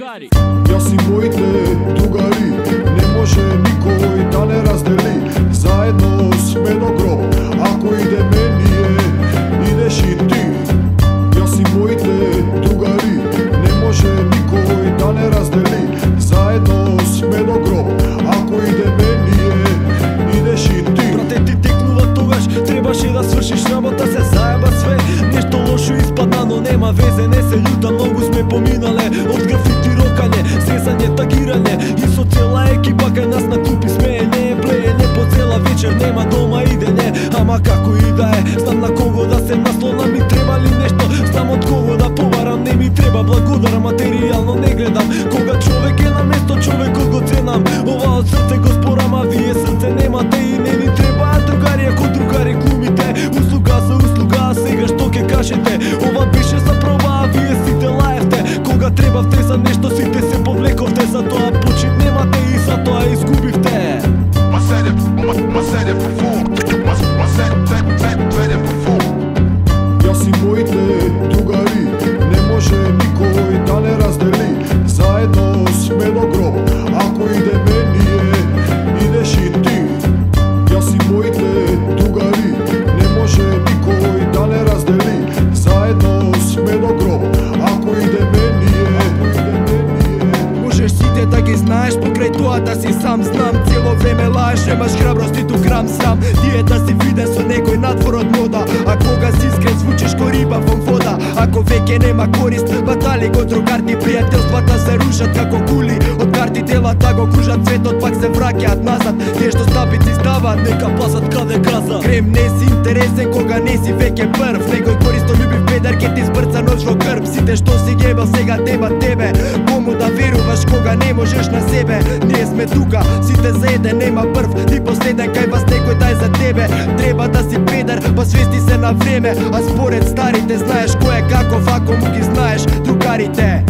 drugari. Ja si moите drugari, ne može nikoj da ne razdeli. Zajedno sme do grob, ako ide menije, ideš i ti. Ja si moite drugari, ne može nikoj da ne razdeli. Zajedno sme do grob, ako ide menije, ideš i ti. Брате, ти текнува тогаш, требаше да свршиш работа, се заеба све. Нешто лошо испадна, но нема везе, не се љута, многу сме поминале. Од графити рокање, сесање, тагирање и со цела екипа кај нас на клупи смеење, плеење по цела вечер, нема дома идење. Ама како и да е, знам на кого да се наслонам, ми треба ли нешто, знам од кого да побарам, не ми треба благодар, материјално не гледам. Кога човек е на место, човекот го ценам. Ова од срце го спорам, а вие срце немате и не ми требаат другари, ако другари глумите. Услуга за услуга, сега што ке кажете? Ова беше за проба, а вие сите лаевте. Кога требавте за нешто, сите се повлековте, затоа почит немате и затоа изгубивте. Ja si moите другари, не може никој да не раздели. Заедно сме до гроб, ако иде менije, идеш и ти. Ja si moите другари, не може никој да не раздели. Заедно сме до гроб, ако иде менije, Можеш сите да ги знаеш, покрај тоа да си сам знам. Цело време лаеш, немаш храброст ниту грам срам. Тие да си виден со некој надвор од мода, а кога си искрен звучиш ко риба во вода. Ако веќе нема корист, батали го другарти, пријателствата се рушат како кули од карти, телата го кружат светот, пак се враќаат назад. Тие што стапици стават, нека пасат каде каза. Крем не си интересен кога не си веќе прв, некој користолюбив педер ке ти збрца ноќ во крв. Сите што си гебал сега теба тебе, кому да веруваш кога не можеш на себе? Ние сме тука, сите за еден, нема прв ни последен, кај вас некој дај за тебе. Треба да си педер, па свести се на време, а според старите знаеш кој е каков, ако му ги знаеш другарите.